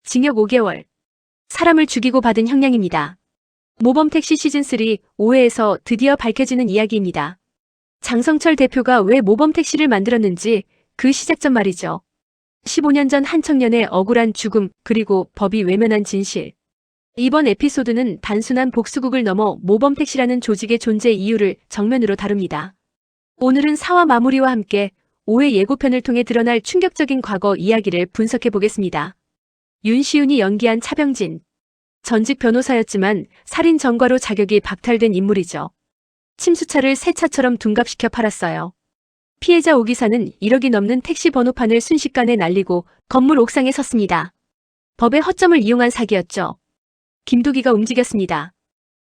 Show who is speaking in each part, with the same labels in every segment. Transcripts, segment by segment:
Speaker 1: 징역 5개월. 사람을 죽이고 받은 형량입니다. 모범택시 시즌3 5회에서 드디어 밝혀지는 이야기입니다. 장성철 대표가 왜 모범택시를 만들었는지 그 시작점 말이죠. 15년 전 한 청년의 억울한 죽음 그리고 법이 외면한 진실. 이번 에피소드는 단순한 복수극을 넘어 모범택시라는 조직의 존재 이유를 정면으로 다룹니다. 오늘은 사화 마무리와 함께 5회 예고편을 통해 드러날 충격적인 과거 이야기를 분석해 보겠습니다. 윤시윤이 연기한 차병진. 전직 변호사였지만 살인 전과로 자격이 박탈된 인물이죠. 침수차를 새 차처럼 둔갑시켜 팔았어요. 피해자 오 기사는 1억이 넘는 택시 번호판을 순식간에 날리고 건물 옥상에 섰습니다. 법의 허점을 이용한 사기였죠. 김도기가 움직였습니다.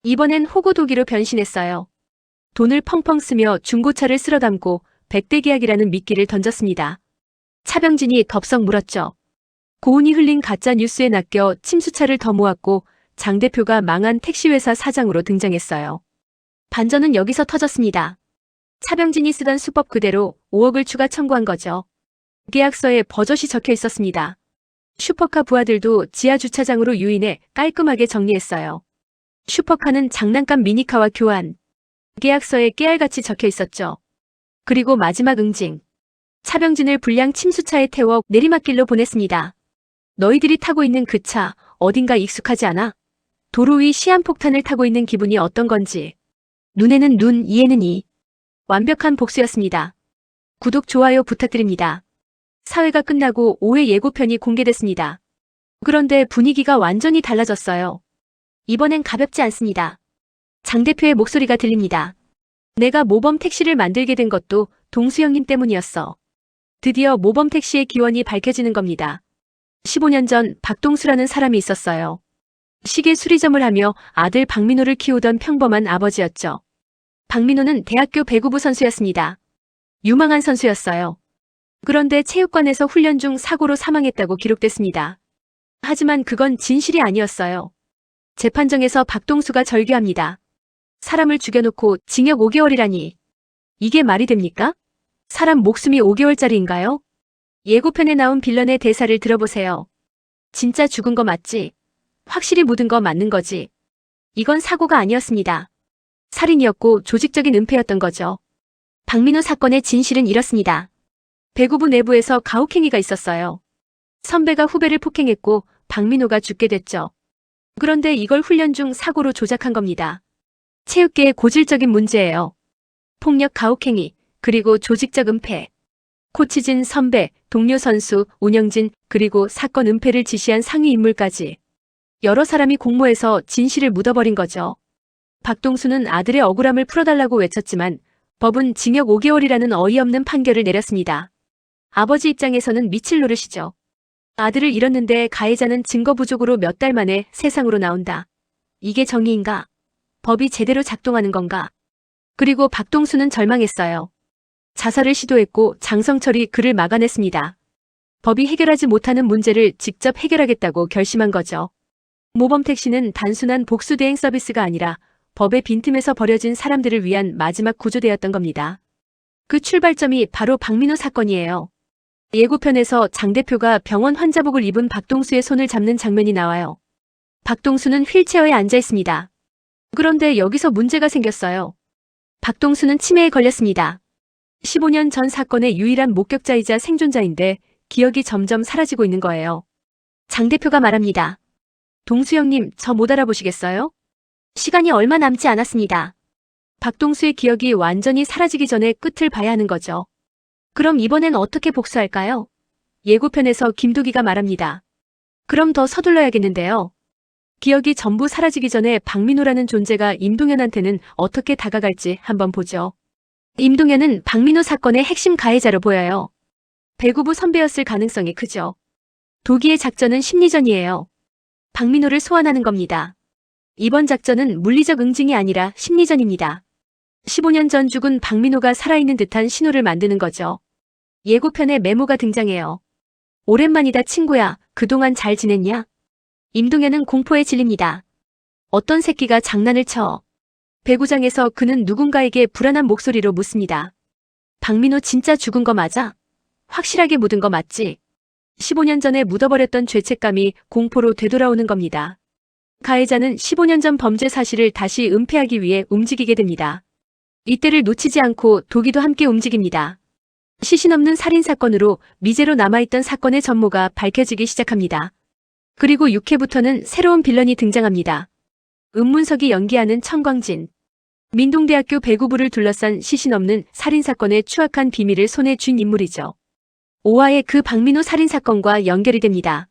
Speaker 1: 이번엔 호구도기로 변신했어요. 돈을 펑펑 쓰며 중고차를 쓸어 담고 백대 계약이라는 미끼를 던졌습니다. 차병진이 덥석 물었죠. 고운이 흘린 가짜 뉴스에 낚여 침수차를 더 모았고 장 대표가 망한 택시회사 사장으로 등장했어요. 반전은 여기서 터졌습니다. 차병진이 쓰던 수법 그대로 5억을 추가 청구한 거죠. 계약서에 버젓이 적혀 있었습니다. 슈퍼카 부하들도 지하 주차장으로 유인해 깔끔하게 정리했어요. 슈퍼카는 장난감 미니카와 교환. 계약서에 깨알같이 적혀 있었죠. 그리고 마지막 응징. 차병진을 불량 침수차에 태워 내리막길로 보냈습니다. 너희들이 타고 있는 그 차 어딘가 익숙하지 않아? 도로 위 시한폭탄을 타고 있는 기분이 어떤 건지. 눈에는 눈, 이에는 이. 완벽한 복수였습니다. 구독, 좋아요 부탁드립니다. 사회가 끝나고 5회 예고편이 공개됐습니다. 그런데 분위기가 완전히 달라졌어요. 이번엔 가볍지 않습니다. 장 대표의 목소리가 들립니다. 내가 모범택시를 만들게 된 것도 동수 형님 때문이었어. 드디어 모범택시의 기원이 밝혀지는 겁니다. 15년 전 박동수라는 사람이 있었어요. 시계 수리점을 하며 아들 박민호를 키우던 평범한 아버지였죠. 박민호는 대학교 배구부 선수였습니다. 유망한 선수였어요. 그런데 체육관에서 훈련 중 사고로 사망했다고 기록됐습니다. 하지만 그건 진실이 아니었어요. 재판정에서 박동수가 절규합니다. 사람을 죽여놓고 징역 5개월이라니. 이게 말이 됩니까? 사람 목숨이 5개월짜리인가요? 예고편에 나온 빌런의 대사를 들어보세요. 진짜 죽은 거 맞지? 확실히 묻은 거 맞는 거지? 이건 사고가 아니었습니다. 살인이었고 조직적인 은폐였던 거죠. 박민호 사건의 진실은 이렇습니다. 배구부 내부에서 가혹행위가 있었어요. 선배가 후배를 폭행했고 박민호가 죽게 됐죠. 그런데 이걸 훈련 중 사고로 조작한 겁니다. 체육계의 고질적인 문제예요. 폭력 가혹행위, 그리고 조직적 은폐. 코치진 선배, 동료 선수, 운영진, 그리고 사건 은폐를 지시한 상위 인물까지. 여러 사람이 공모해서 진실을 묻어버린 거죠. 박동수는 아들의 억울함을 풀어달라고 외쳤지만 법은 징역 5개월이라는 어이없는 판결을 내렸습니다. 아버지 입장에서는 미칠 노릇이죠. 아들을 잃었는데 가해자는 증거 부족으로 몇 달 만에 세상으로 나온다. 이게 정의인가? 법이 제대로 작동하는 건가? 그리고 박동수는 절망했어요. 자살을 시도했고 장성철이 그를 막아냈습니다. 법이 해결하지 못하는 문제를 직접 해결하겠다고 결심한 거죠. 모범택시는 단순한 복수 대행 서비스가 아니라 법의 빈틈에서 버려진 사람들을 위한 마지막 구조대였던 겁니다. 그 출발점이 바로 박민호 사건이에요. 예고편에서 장 대표가 병원 환자복을 입은 박동수의 손을 잡는 장면이 나와요. 박동수는 휠체어에 앉아 있습니다. 그런데 여기서 문제가 생겼어요. 박동수는 치매에 걸렸습니다. 15년 전 사건의 유일한 목격자이자 생존자인데 기억이 점점 사라지고 있는 거예요. 장 대표가 말합니다. 동수 형님, 저 못 알아보시겠어요? 시간이 얼마 남지 않았습니다. 박동수의 기억이 완전히 사라지기 전에 끝을 봐야 하는 거죠. 그럼 이번엔 어떻게 복수할까요? 예고편에서 김도기가 말합니다. 그럼 더 서둘러야겠는데요. 기억이 전부 사라지기 전에 박민호라는 존재가 임동현한테는 어떻게 다가갈지 한번 보죠. 임동현은 박민호 사건의 핵심 가해자로 보여요. 배구부 선배였을 가능성이 크죠. 도기의 작전은 심리전이에요. 박민호를 소환하는 겁니다. 이번 작전은 물리적 응징이 아니라 심리전입니다. 15년 전 죽은 박민호가 살아있는 듯한 신호를 만드는 거죠. 예고편에 메모가 등장해요. 오랜만이다 친구야. 그동안 잘 지냈냐? 임동현은 공포에 질립니다. 어떤 새끼가 장난을 쳐. 배구장에서 그는 누군가에게 불안한 목소리로 묻습니다. 박민호 진짜 죽은 거 맞아? 확실하게 묻은 거 맞지? 15년 전에 묻어버렸던 죄책감이 공포로 되돌아오는 겁니다. 가해자는 15년 전 범죄 사실을 다시 은폐하기 위해 움직이게 됩니다. 이때를 놓치지 않고 도기도 함께 움직입니다. 시신 없는 살인사건으로 미제로 남아있던 사건의 전모가 밝혀지기 시작합니다. 그리고 6회부터는 새로운 빌런이 등장합니다. 은문석이 연기하는 청광진. 민동대학교 배구부를 둘러싼 시신 없는 살인사건의 추악한 비밀을 손에 쥔 인물이죠. 5화의 그 박민호 살인사건과 연결이 됩니다.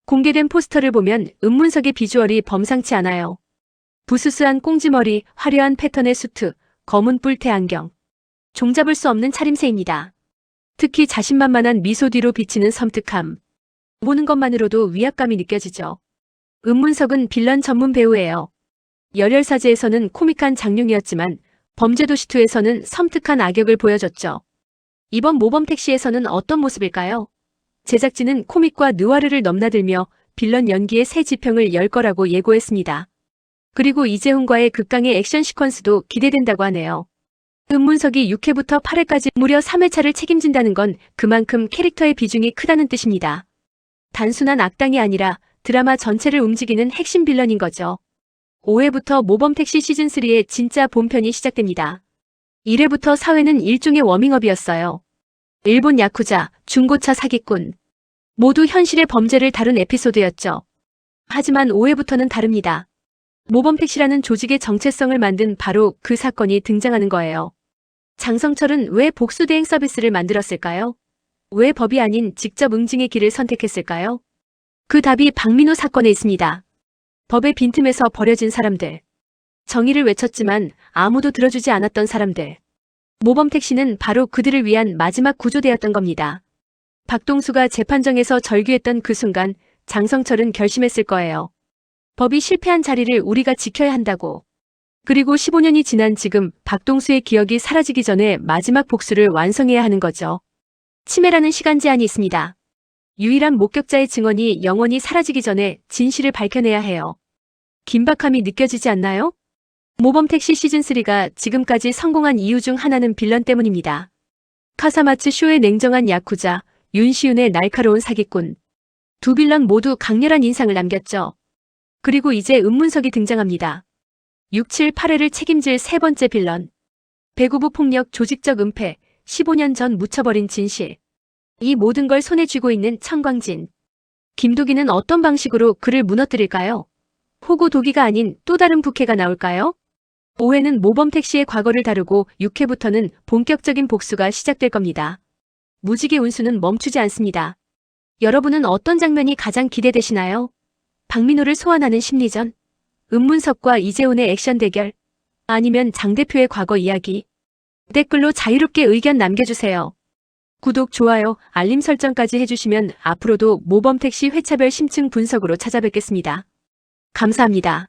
Speaker 1: 공개된 포스터를 보면 은문석의 비주얼이 범상치 않아요. 부스스한 꽁지머리, 화려한 패턴의 수트, 검은 뿔테 안경. 종잡을 수 없는 차림새입니다. 특히 자신만만한 미소 뒤로 비치는 섬뜩함. 보는 것만으로도 위압감이 느껴지죠. 은문석은 빌런 전문 배우예요. 열혈사제에서는 코믹한 장룡이었지만 범죄도시2에서는 섬뜩한 악역을 보여줬죠. 이번 모범택시에서는 어떤 모습일까요? 제작진은 코믹과 느와르를 넘나들며 빌런 연기의 새 지평을 열 거라고 예고했습니다. 그리고 이재훈과의 극강의 액션 시퀀스도 기대된다고 하네요. 은문석이 6회부터 8회까지 무려 3회차를 책임진다는 건 그만큼 캐릭터의 비중이 크다는 뜻입니다. 단순한 악당이 아니라 드라마 전체를 움직이는 핵심 빌런인 거죠. 5회부터 모범택시 시즌3의 진짜 본편이 시작됩니다. 1회부터 4회는 일종의 워밍업이었어요. 일본 야쿠자, 중고차 사기꾼. 모두 현실의 범죄를 다룬 에피소드였죠. 하지만 5회부터는 다릅니다. 모범택시라는 조직의 정체성을 만든 바로 그 사건이 등장하는 거예요. 장성철은 왜 복수대행 서비스를 만들었을까요? 왜 법이 아닌 직접 응징의 길을 선택했을까요? 그 답이 박민호 사건에 있습니다. 법의 빈틈에서 버려진 사람들. 정의를 외쳤지만 아무도 들어주지 않았던 사람들. 모범택시는 바로 그들을 위한 마지막 구조대였던 겁니다. 박동수가 재판정에서 절규했던 그 순간 장성철은 결심했을 거예요. 법이 실패한 자리를 우리가 지켜야 한다고. 그리고 15년이 지난 지금 박동수의 기억이 사라지기 전에 마지막 복수를 완성해야 하는 거죠. 치매라는 시간 제한이 있습니다. 유일한 목격자의 증언이 영원히 사라지기 전에 진실을 밝혀내야 해요. 긴박함이 느껴지지 않나요? 모범택시 시즌3가 지금까지 성공한 이유 중 하나는 빌런 때문입니다. 카사마츠 쇼의 냉정한 야쿠자, 윤시윤의 날카로운 사기꾼. 두 빌런 모두 강렬한 인상을 남겼죠. 그리고 이제 은문석이 등장합니다. 6, 7, 8회를 책임질 세 번째 빌런. 배구부 폭력 조직적 은폐, 15년 전 묻혀버린 진실. 이 모든 걸 손에 쥐고 있는 청광진. 김도기는 어떤 방식으로 그를 무너뜨릴까요? 호구 도기가 아닌 또 다른 부캐가 나올까요? 5회는 모범택시의 과거를 다루고 6회부터는 본격적인 복수가 시작될 겁니다. 무지개 운수는 멈추지 않습니다. 여러분은 어떤 장면이 가장 기대되시나요? 박민호를 소환하는 심리전? 은문석과 이재훈의 액션 대결? 아니면 장 대표의 과거 이야기? 댓글로 자유롭게 의견 남겨주세요. 구독, 좋아요, 알림 설정까지 해주시면 앞으로도 모범택시 회차별 심층 분석으로 찾아뵙겠습니다. 감사합니다.